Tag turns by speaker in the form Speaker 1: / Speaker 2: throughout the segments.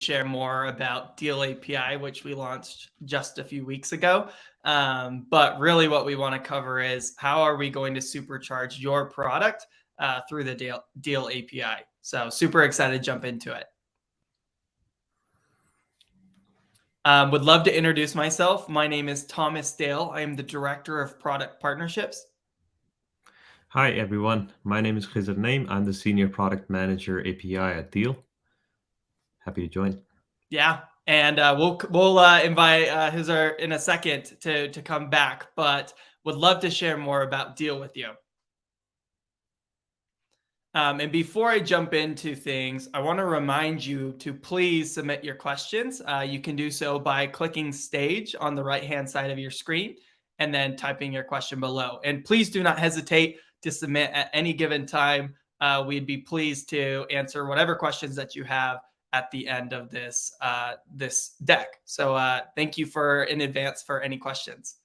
Speaker 1: share more about Deel API, which we launched just a few weeks ago. But really what we want to cover is how are we going to supercharge your product through the Deel API. So super excited to jump into it. Would love to introduce myself. My name is Thomas Dale. I am the Director of Product Partnerships.
Speaker 2: Hi everyone, my name is Khizr Naim. I'm the Senior Product Manager API at Deel. Happy to join.
Speaker 1: Yeah, and we'll invite Hizar in a second to come back, but would love to share more about Deel with you. And before I jump into things, I want to remind you to please submit your questions. You can do so by clicking stage on the right-hand side of your screen and then typing your question below. And please do not hesitate to submit at any given time. We'd be pleased to answer whatever questions that you have at the end of this deck. So thank you in advance for any questions.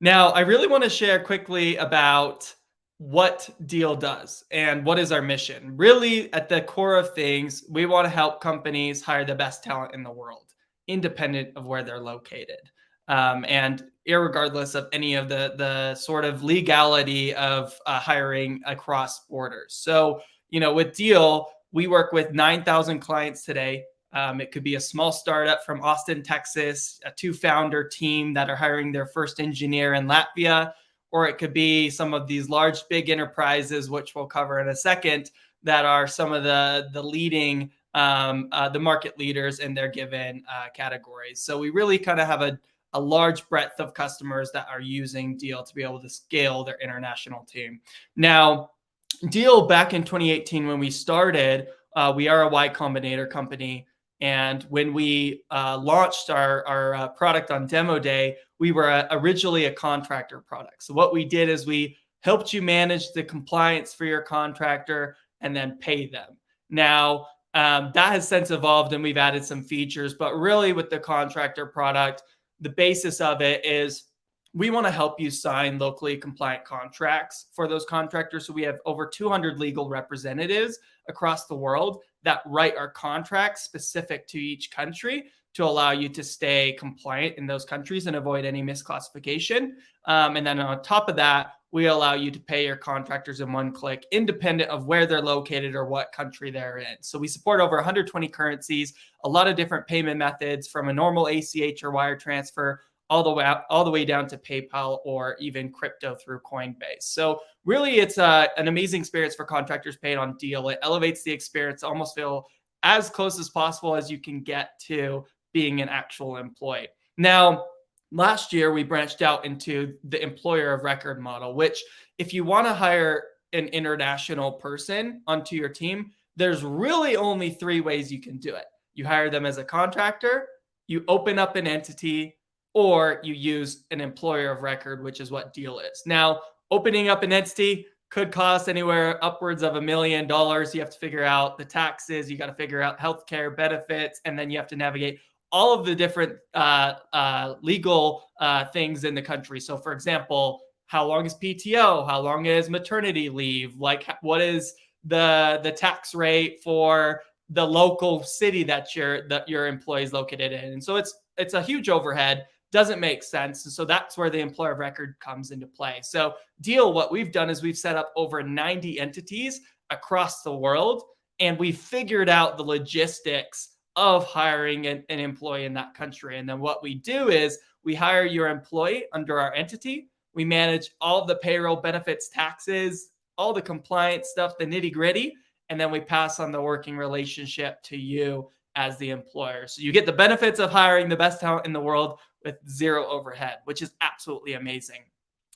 Speaker 1: Now, I really want to share quickly about what Deel does and what is our mission. Really, at the core of things, we want to help companies hire the best talent in the world, independent of where they're located. And irregardless of any of the sort of legality of hiring across borders. So, with Deel, we work with 9,000 clients today. It could be a small startup from Austin, Texas, a 2-founder team that are hiring their first engineer in Latvia, or it could be some of these large, big enterprises, which we'll cover in a second, that are some of the leading, the market leaders in their given categories. So we really kind of have a large breadth of customers that are using Deel to be able to scale their international team. Now, Deel, back in 2018 when we started, we are a Y Combinator company. And when we launched our product on demo day, we were originally a contractor product. So what we did is we helped you manage the compliance for your contractor and then pay them. Now, that has since evolved and we've added some features, but really with the contractor product, the basis of it is we want to help you sign locally compliant contracts for those contractors. So we have over 200 legal representatives across the world that write our contracts specific to each country to allow you to stay compliant in those countries and avoid any misclassification. And then on top of that, we allow you to pay your contractors in one click, independent of where they're located or what country they're in. So we support over 120 currencies, a lot of different payment methods from a normal ACH or wire transfer all the way down to PayPal or even crypto through Coinbase. So really, it's an amazing experience for contractors paid on Deel. It elevates the experience to almost feel as close as possible as you can get to being an actual employee. Now, last year, we branched out into the employer of record model, which if you want to hire an international person onto your team, there's really only 3 ways you can do it. You hire them as a contractor, you open up an entity, or you use an employer of record, which is what Deel is. Now, opening up an entity could cost anywhere upwards of $1 million. You have to figure out the taxes, you got to figure out healthcare benefits, and then you have to navigate all of the different legal things in the country. So, for example, how long is PTO? How long is maternity leave? Like, what is the tax rate for the local city that your employee is located in? And so it's a huge overhead. Doesn't make sense. And so that's where the employer of record comes into play. So Deel, what we've done is we've set up over 90 entities across the world, and we figured out the logistics of hiring an employee in that country. And then what we do is we hire your employee under our entity. We manage all of the payroll, benefits, taxes, all the compliance stuff, the nitty gritty, and then we pass on the working relationship to you as the employer. So you get the benefits of hiring the best talent in the world with zero overhead, which is absolutely amazing.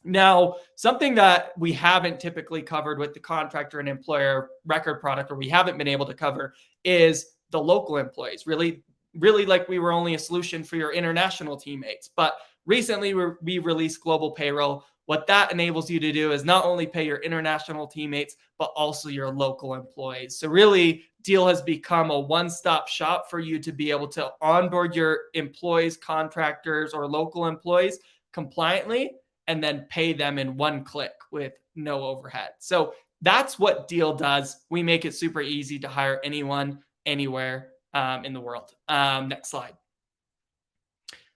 Speaker 1: Now, something that we haven't typically covered with the contractor and employer record product, or we haven't been able to cover, is the local employees. Really, like we were only a solution for your international teammates. But recently, we released global payroll. What that enables you to do is not only pay your international teammates, but also your local employees. So really, Deel has become a one-stop shop for you to be able to onboard your employees, contractors, or local employees compliantly, and then pay them in one click with no overhead. So that's what Deel does. We make it super easy to hire anyone, anywhere, in the world. Next slide.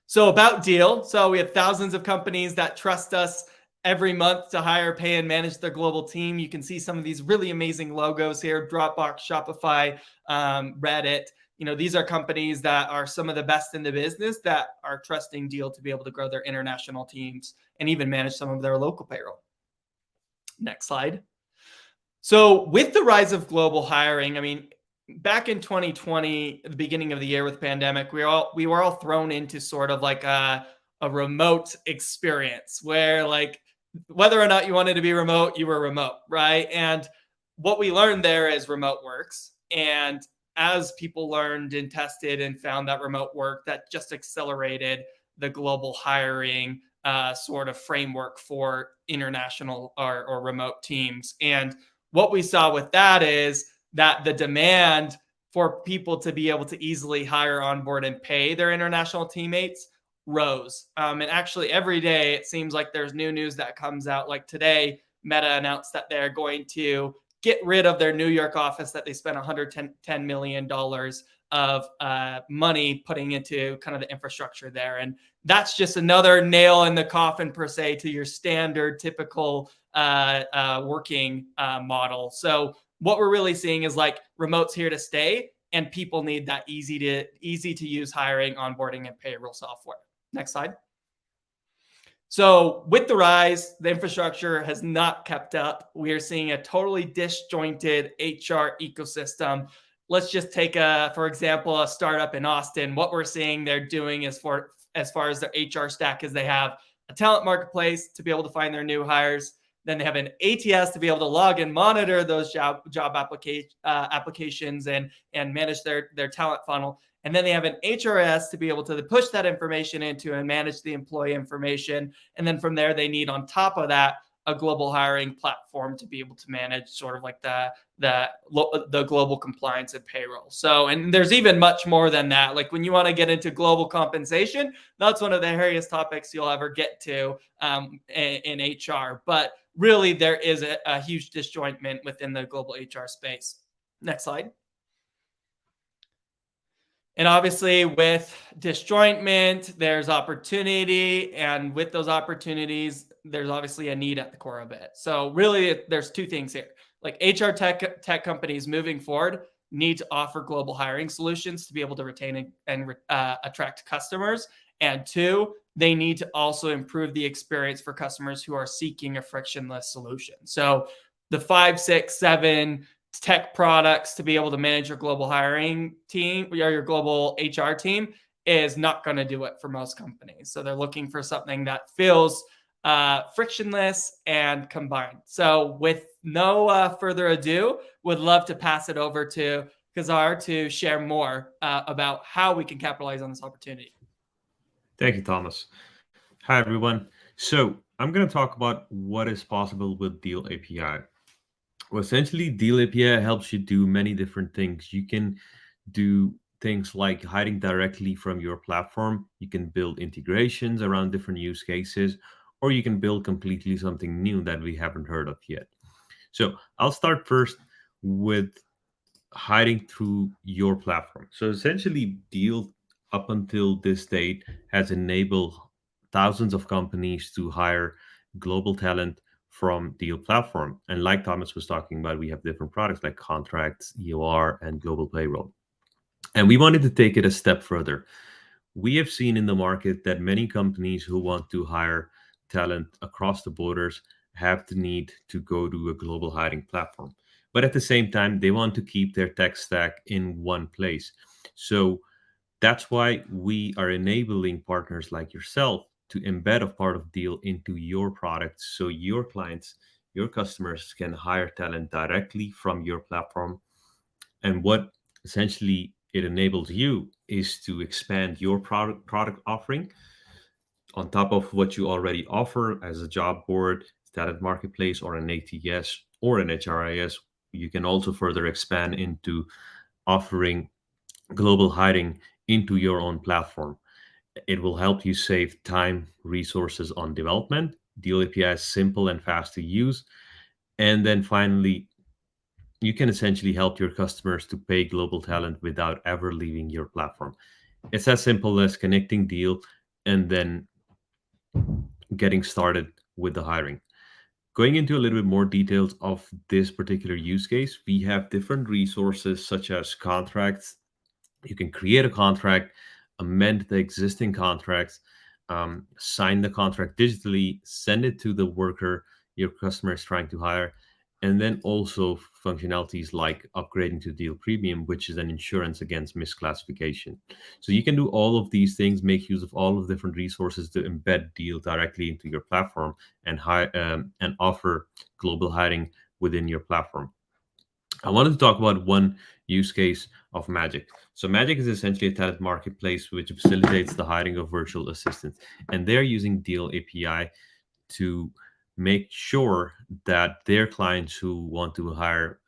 Speaker 1: So about Deel. So we have thousands of companies that trust us every month to hire, pay, and manage their global team. You can see some of these really amazing logos here: Dropbox, Shopify, Reddit. These are companies that are some of the best in the business that are trusting Deel to be able to grow their international teams and even manage some of their local payroll. Next slide. So with the rise of global hiring, I mean, back in 2020, at the beginning of the year with the pandemic, we were all thrown into sort of like a remote experience where, like, whether or not you wanted to be remote, you were remote, right? And what we learned there is remote works. And as people learned and tested and found that remote work, that just accelerated the global hiring sort of framework for international or remote teams. And what we saw with that is that the demand for people to be able to easily hire, onboard, and pay their international teammates rose. And actually, every day it seems like there's new news that comes out. Like today, Meta announced that they're going to get rid of their New York office that they spent $110 million of money putting into kind of the infrastructure there. And that's just another nail in the coffin, per se, to your standard, typical working model. So what we're really seeing is like remote's here to stay, and people need that easy to use hiring, onboarding, and payroll software. Next slide. So with the rise, the infrastructure has not kept up. We are seeing a totally disjointed HR ecosystem. Let's just take for example, a startup in Austin. What we're seeing they're doing is as far as their HR stack is they have a talent marketplace to be able to find their new hires. Then they have an ATS to be able to log and monitor those job applications and manage their talent funnel. And then they have an HRS to be able to push that information into and manage the employee information. And then from there, they need, on top of that, a global hiring platform to be able to manage sort of like the global compliance and payroll. So, and there's even much more than that. Like when you want to get into global compensation, that's one of the hairiest topics you'll ever get to in HR. But really, there is a huge disjointment within the global HR space. Next slide. And obviously, with disjointment, there's opportunity. And with those opportunities, there's obviously a need at the core of it. So really, there's two things here. Like HR tech companies moving forward need to offer global hiring solutions to be able to retain and attract customers. And two, they need to also improve the experience for customers who are seeking a frictionless solution. So the 5, 6, 7 tech products to be able to manage your global hiring team or your global HR team is not going to do it for most companies. So they're looking for something that feels frictionless and combined. So with no further ado, would love to pass it over to Kazar to share more about how we can capitalize on this opportunity.
Speaker 2: Thank you, Thomas. Hi, everyone. So I'm going to talk about what is possible with Deel API. Well, essentially, Deel API helps you do many different things. You can do things like hiding directly from your platform. You can build integrations around different use cases, or you can build completely something new that we haven't heard of yet. So I'll start first with hiding through your platform. So essentially, Deel, up until this date, has enabled thousands of companies to hire global talent from Deel platform. And like Thomas was talking about, we have different products like contracts, EOR, and global payroll. And we wanted to take it a step further. We have seen in the market that many companies who want to hire talent across the borders have the need to go to a global hiring platform. But at the same time, they want to keep their tech stack in one place. So that's why we are enabling partners like yourself to embed a part of Deel into your product so your clients, your customers can hire talent directly from your platform. And what essentially it enables you is to expand your product offering on top of what you already offer as a job board, talent marketplace, or an ATS or an HRIS. You can also further expand into offering global hiring into your own platform. It will help you save time, resources on development. Deel API is simple and fast to use. And then finally, you can essentially help your customers to pay global talent without ever leaving your platform. It's as simple as connecting Deel and then getting started with the hiring. Going into a little bit more details of this particular use case, we have different resources such as contracts. You can create a contract, amend the existing contracts, sign the contract digitally, send it to the worker your customer is trying to hire, and then also functionalities like upgrading to Deal Premium, which is an insurance against misclassification. So you can do all of these things, make use of all of the different resources to embed Deal directly into your platform and and offer global hiring within your platform. I wanted to talk about one use case of Magic. So Magic is essentially a talent marketplace which facilitates the hiring of virtual assistants, and they're using Deal API to make sure that their clients who want to hire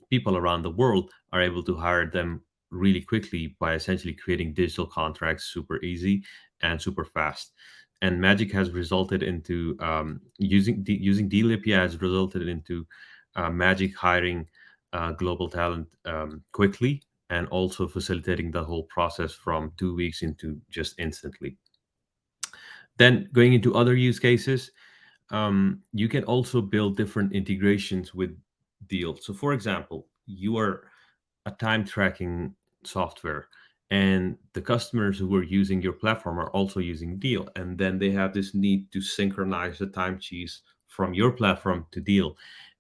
Speaker 2: people around the world are able to hire them really quickly by essentially creating digital contracts super easy and super fast. And Magic has resulted into using Deal API has resulted into Magic hiring global talent quickly and also facilitating the whole process from 2 weeks into just instantly. Then going into other use cases, you can also build different integrations with Deal. So, for example, you are a time tracking software, and the customers who are using your platform are also using Deal, and then they have this need to synchronize the time sheets from your platform to Deal.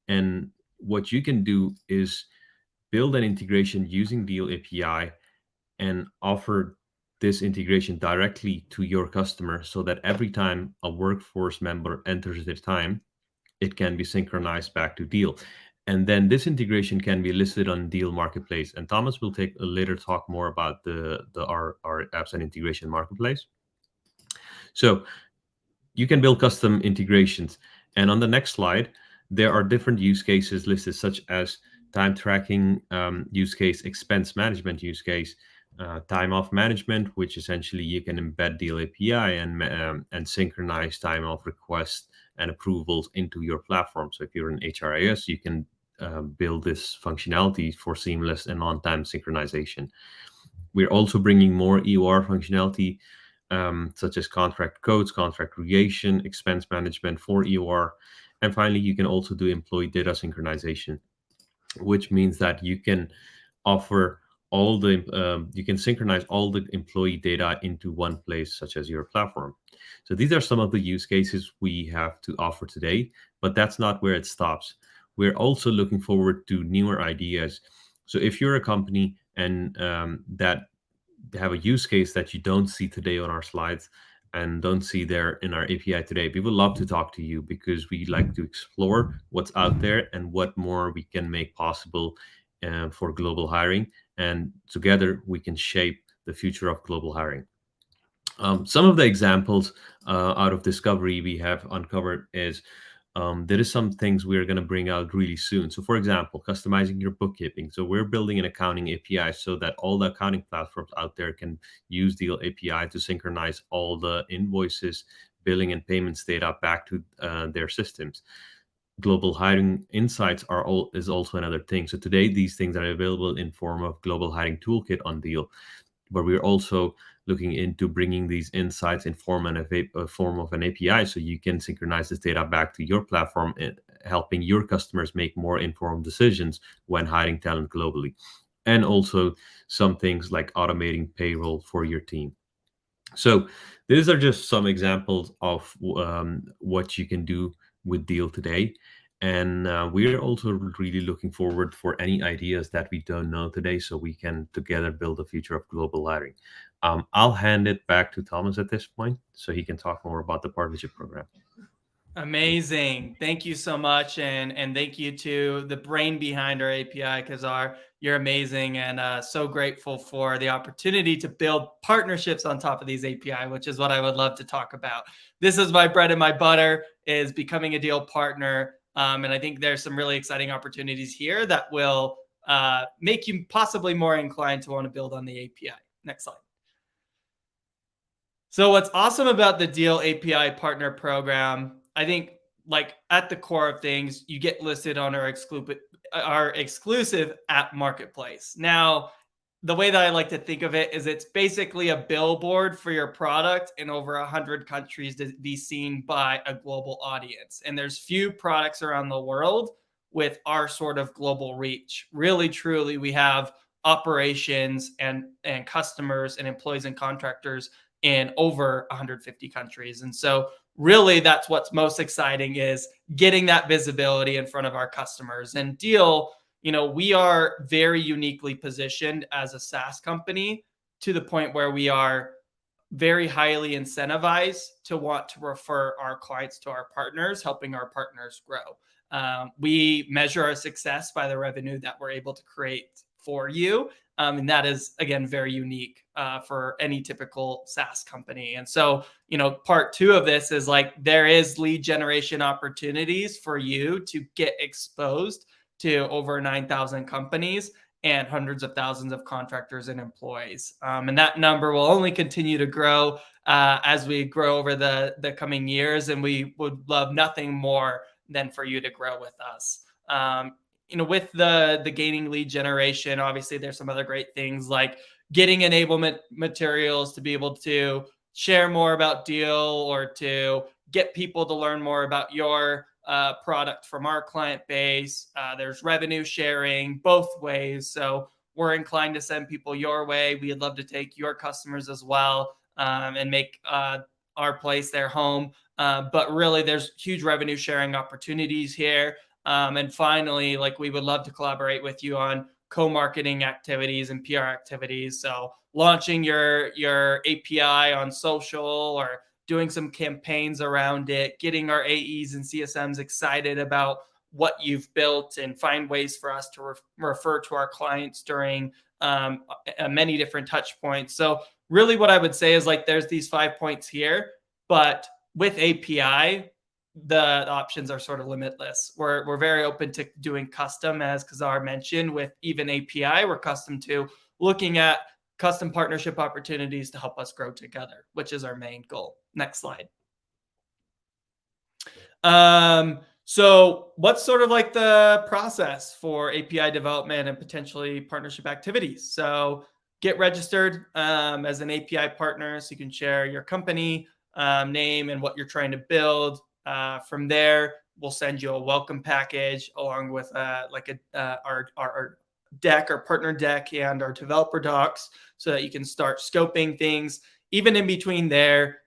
Speaker 2: And what you can do is build an integration using Deal API and offer this integration directly to your customer so that every time a workforce member enters their time, it can be synchronized back to Deal. And then this integration can be listed on Deal Marketplace. And Thomas will take a later talk more about our apps and integration marketplace. So you can build custom integrations. And on the next slide, there are different use cases listed, such as time tracking use case, expense management use case, time off management, which essentially you can embed Deal API and synchronize time off requests and approvals into your platform. So if you're an HRIS, you can build this functionality for seamless and on-time synchronization. We're also bringing more EOR functionality, such as contract codes, contract creation, expense management for EOR. And finally, you can also do employee data synchronization, which means that you can offer you can synchronize all the employee data into one place, such as your platform. So these are some of the use cases we have to offer today, but that's not where it stops. We're also looking forward to newer ideas. So if you're a company and that have a use case that you don't see today on our slides and don't see there in our API today, we would love to talk to you because we like to explore what's out there and what more we can make possible for global hiring. And together we can shape the future of global hiring. Some of the examples out of discovery we have uncovered is there is some things we're going to bring out really soon. So, for example, customizing your bookkeeping. So, we're building an accounting API so that all the accounting platforms out there can use the API to synchronize all the invoices, billing, and payments data back to their systems. Global hiring insights is also another thing. So today these things are available in form of global hiring toolkit on Deal, but we're also looking into bringing these insights in form of an API, so you can synchronize this data back to your platform, and helping your customers make more informed decisions when hiring talent globally. And also some things like automating payroll for your team. So these are just some examples of what you can do with Deal today. And we're also really looking forward for any ideas that we don't know today so we can together build the future of global hiring. I'll hand it back to Thomas at this point so he can talk more about the partnership program.
Speaker 1: Amazing. Thank you so much. And thank you to the brain behind our API, Kazar. You're amazing, and so grateful for the opportunity to build partnerships on top of these API, which is what I would love to talk about. This is my bread and my butter, is becoming a Deal partner. And I think there's some really exciting opportunities here that will make you possibly more inclined to want to build on the API. Next slide. So what's awesome about the Deel API partner program, I think like at the core of things, you get listed on our exclusive app marketplace. Now, the way that I like to think of it is it's basically a billboard for your product in over 100 countries to be seen by a global audience. And there's few products around the world with our sort of global reach. Really, truly, we have operations and customers and employees and contractors in over 150 countries. And so really that's what's most exciting is getting that visibility in front of our customers. And Deel, we are very uniquely positioned as a SaaS company to the point where we are very highly incentivized to want to refer our clients to our partners, helping our partners grow. We measure our success by the revenue that we're able to create for you. And that is, again, very unique for any typical SaaS company. And so, part two of this is like there is lead generation opportunities for you to get exposed to over 9,000 companies and hundreds of thousands of contractors and employees. And that number will only continue to grow as we grow over the coming years. And we would love nothing more than for you to grow with us. With the gaining lead generation, obviously there's some other great things like getting enablement materials to be able to share more about Deel or to get people to learn more about your product from our client base. There's revenue sharing both ways. So we're inclined to send people your way. We'd love to take your customers as well and make our place their home. But really, there's huge revenue sharing opportunities here. And finally, like we would love to collaborate with you on co-marketing activities and PR activities. So launching your API on social or doing some campaigns around it, getting our AEs and CSMs excited about what you've built and find ways for us to refer to our clients during many different touch points. So really what I would say is like there's these 5 points here, but with API, the options are sort of limitless. We're very open to doing custom, as Kazar mentioned. With even API, we're custom to looking at custom partnership opportunities to help us grow together, which is our main goal. Next slide. So what's sort of like the process for API development and potentially partnership activities? So get registered as an API partner so you can share your company name and what you're trying to build. From there, we'll send you a welcome package along with our deck, our partner deck, and our developer docs so that you can start scoping things. Even in between there,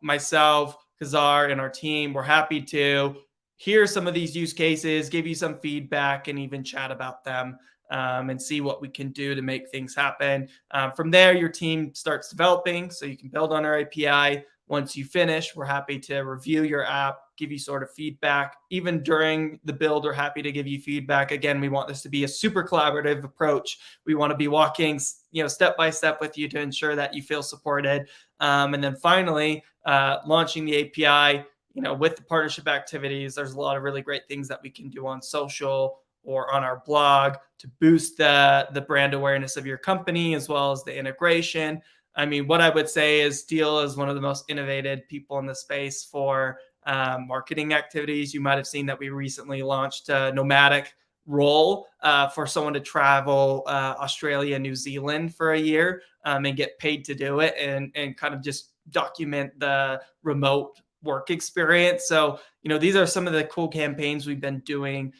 Speaker 1: myself, Kazar, and our team, we're happy to hear some of these use cases, give you some feedback, and even chat about them and see what we can do to make things happen. From there, your team starts developing so you can build on our API. Once you finish, we're happy to review your app, give you sort of feedback. Even during the build, we're happy to give you feedback. Again, we want this to be a super collaborative approach. We want to be walking, step by step with you to ensure that you feel supported. And then finally, launching the API, with the partnership activities, there's a lot of really great things that we can do on social or on our blog to boost the brand awareness of your company as well as the integration. I mean, what I would say is Deel is one of the most innovative people in the space for marketing activities. You might have seen that we recently launched a nomadic role for someone to travel Australia, New Zealand for a year and get paid to do it and kind of just document the remote work experience. So, these are some of the cool campaigns we've been doing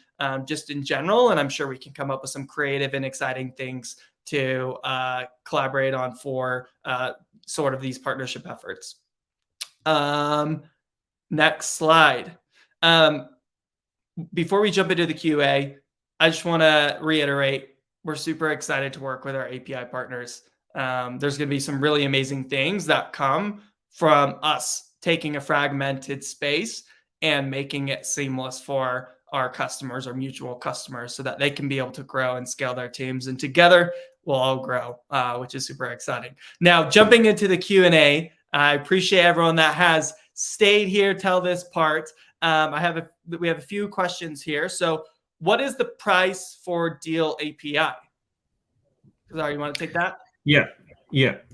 Speaker 1: just in general. And I'm sure we can come up with some creative and exciting things to collaborate on for sort of these partnership efforts. Next slide. Before we jump into the QA, I just want to reiterate, we're super excited to work with our API partners. There's going to be some really amazing things that come from us taking a fragmented space and making it seamless for our customers, our mutual customers, so that they can be able to grow and scale their teams. And together, we'll all grow, which is super exciting. Now, jumping into the Q&A, I appreciate everyone that has stayed here till this part. We have a few questions here. So what is the price for Deel API? Kazar, you want to take that?
Speaker 2: Yeah.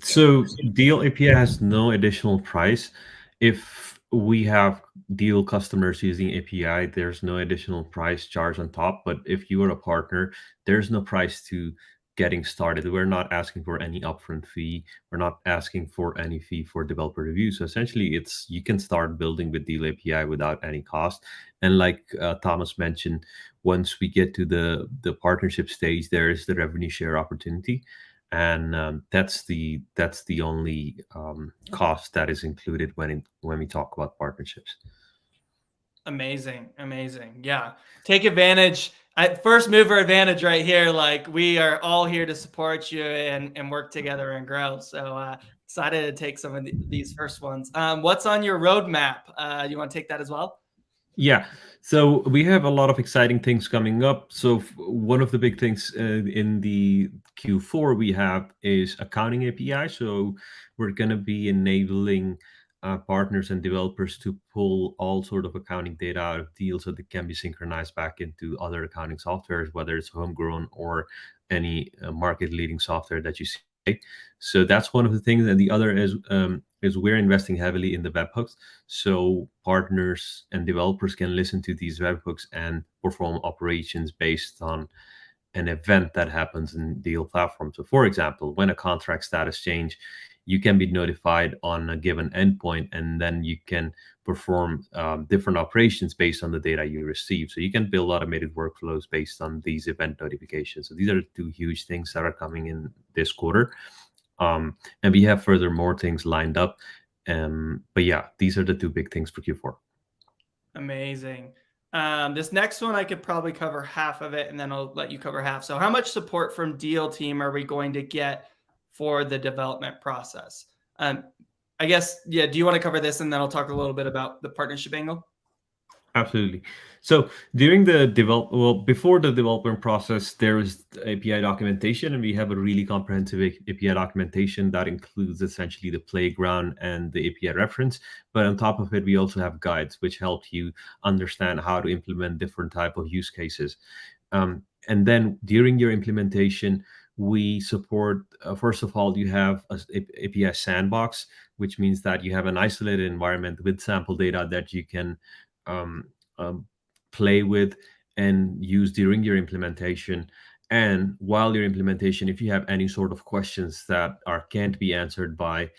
Speaker 2: So Deel API has no additional price if we have Deal customers using API, there's no additional price charge on top. But if you are a partner, there's no price to getting started. We're not asking for any upfront fee. We're not asking for any fee for developer review. So essentially, it's you can start building with Deal API without any cost. And like Thomas mentioned, once we get to the partnership stage, there is the revenue share opportunity, and that's the only cost that is included when we talk about partnerships.
Speaker 1: Amazing, amazing. Yeah, take advantage. First mover advantage right here. Like we are all here to support you and work together and grow. So excited to take some of these first ones. What's on your roadmap? You want to take that as well?
Speaker 2: Yeah, so we have a lot of exciting things coming up. So one of the big things in the Q4 we have is accounting API. So we're going to be enabling partners and developers to pull all sort of accounting data out of deals so that can be synchronized back into other accounting softwares, whether it's homegrown or any market leading software that you see. So that's one of the things, and the other is we're investing heavily in the webhooks, so partners and developers can listen to these webhooks and perform operations based on an event that happens in Deal platform. So, for example, when a contract status change, you can be notified on a given endpoint, and then you can perform different operations based on the data you receive. So you can build automated workflows based on these event notifications. So these are the two huge things that are coming in this quarter. And we have further more things lined up. But yeah, these are the two big things for Q4.
Speaker 1: Amazing. This next one, I could probably cover half of it and then I'll let you cover half. So how much support from Deal team are we going to get for the development process? I guess, yeah, do you want to cover this and then I'll talk a little bit about the partnership angle?
Speaker 2: Absolutely. So during the before the development process, there is API documentation, and we have a really comprehensive API documentation that includes essentially the playground and the API reference. But on top of it, we also have guides which help you understand how to implement different type of use cases. And then during your implementation, we support, first of all, you have a API sandbox, which means that you have an isolated environment with sample data that you can um, um, play with and use during your implementation. And while your implementation, if you have any sort of questions that can't be answered by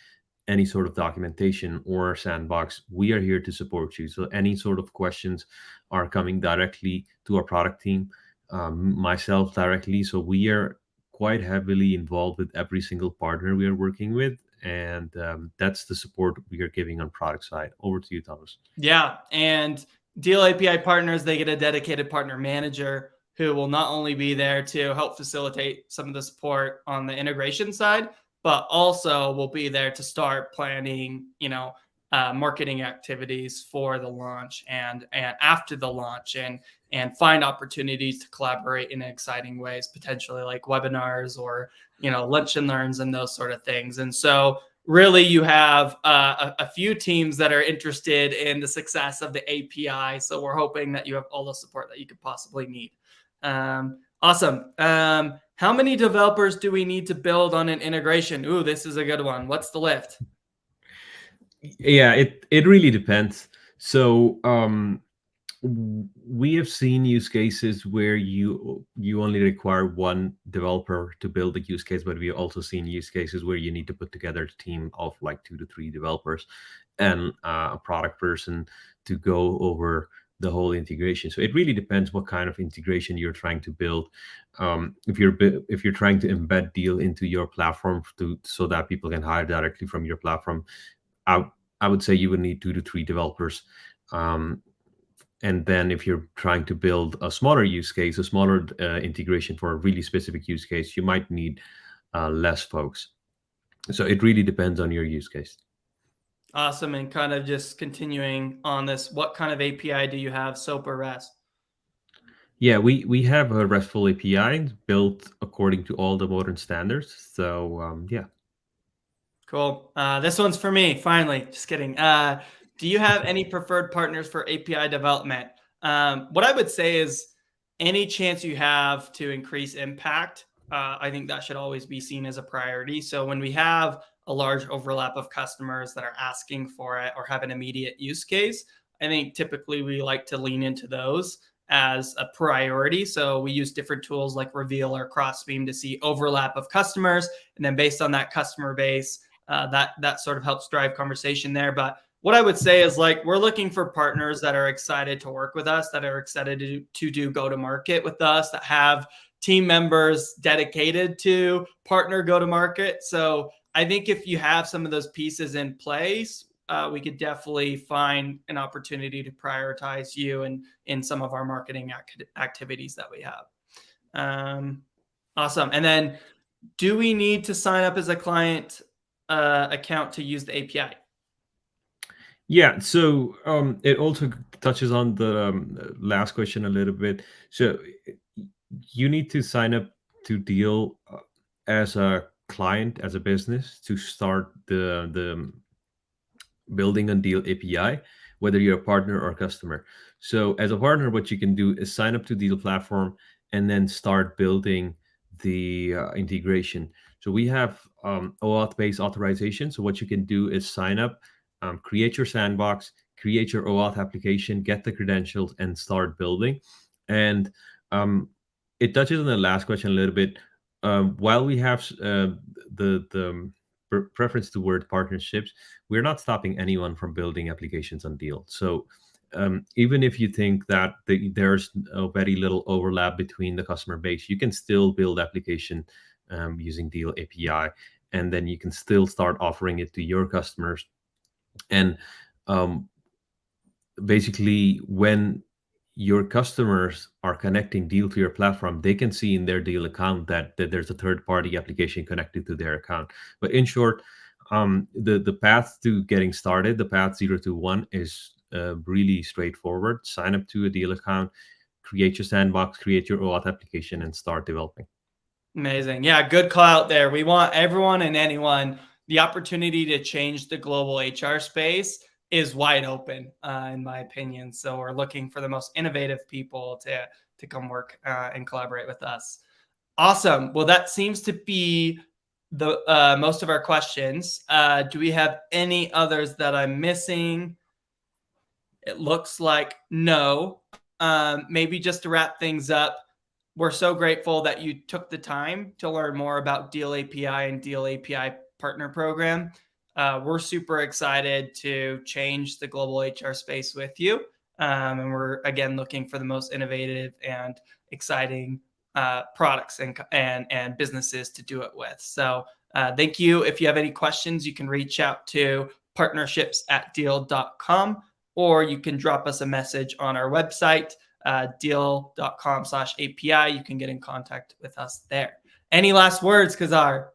Speaker 2: any sort of documentation or sandbox, we are here to support you. So any sort of questions are coming directly to our product team, myself directly. So we are quite heavily involved with every single partner we are working with, and that's the support we are giving on product side. Over to you, Thomas.
Speaker 1: Yeah, and Deal API partners, they get a dedicated partner manager who will not only be there to help facilitate some of the support on the integration side, but also will be there to start planning, marketing activities for the launch and after the launch, and find opportunities to collaborate in exciting ways, potentially like webinars or lunch and learns and those sort of things. And so really you have a few teams that are interested in the success of the API. So we're hoping that you have all the support that you could possibly need. Awesome. How many developers do we need to build on an integration? Ooh, this is a good one. What's the lift?
Speaker 2: Yeah, it really depends. So we have seen use cases where you only require one developer to build a use case, but we also seen use cases where you need to put together a team of like 2 to 3 developers and a product person to go over the whole integration. So it really depends what kind of integration you're trying to build. If you're trying to embed Deal into your platform so that people can hire directly from your platform, I, I would say you would need 2 to 3 developers. And then if you're trying to build a smaller use case, a smaller integration for a really specific use case, you might need less folks. So it really depends on your use case.
Speaker 1: Awesome. And kind of just continuing on this, what kind of API do you have, SOAP or REST?
Speaker 2: Yeah, we have a RESTful API built according to all the modern standards. So yeah.
Speaker 1: Cool. This one's for me, finally. Just kidding. Do you have any preferred partners for API development? What I would say is any chance you have to increase impact, I think that should always be seen as a priority. So when we have a large overlap of customers that are asking for it or have an immediate use case, I think typically we like to lean into those as a priority. So we use different tools like Reveal or Crossbeam to see overlap of customers, and then based on that customer base, that sort of helps drive conversation there. But what I would say is, like, we're looking for partners that are excited to work with us, that are excited to do go to market with us, that have team members dedicated to partner go to market. So I think if you have some of those pieces in place, we could definitely find an opportunity to prioritize you in some of our marketing activities that we have. Awesome. And then, do we need to sign up as a client account to use the API?
Speaker 2: Yeah, so it also touches on the last question a little bit. So you need to sign up to Deal as a client, as a business, to start the building on Deal API, whether you're a partner or a customer. So as a partner, what you can do is sign up to Deal platform and then start building the integration. So we have OAuth-based authorization. So what you can do is sign up, create your sandbox, create your OAuth application, get the credentials, and start building. And it touches on the last question a little bit. While we have the preference toward partnerships, we're not stopping anyone from building applications on Deal. So even if you think that there's a very little overlap between the customer base, you can still build application using Deal API, and then you can still start offering it to your customers. And basically, when your customers are connecting Deal to your platform, they can see in their Deal account that there's a third-party application connected to their account. But in short, the path to getting started, the path 0 to 1, is really straightforward. Sign up to a Deal account, create your sandbox, create your OAuth application, and start developing.
Speaker 1: Amazing. Yeah, good call out there. We want everyone and anyone. The opportunity to change the global HR space is wide open, in my opinion. So we're looking for the most innovative people to come work and collaborate with us. Awesome. Well, that seems to be the most of our questions. Do we have any others that I'm missing? It looks like no. Maybe just to wrap things up, we're so grateful that you took the time to learn more about Deel API and Deel API Partner Program. We're super excited to change the global HR space with you. And we're, again, looking for the most innovative and exciting products and businesses to do it with. So thank you. If you have any questions, you can reach out to partnerships@deel.com, or you can drop us a message on our website, deel.com/API. You can get in contact with us there. Any last words, Kazar?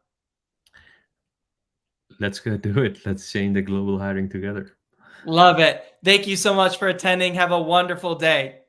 Speaker 2: Let's go do it. Let's change the global hiring together.
Speaker 1: Love it. Thank you so much for attending. Have a wonderful day.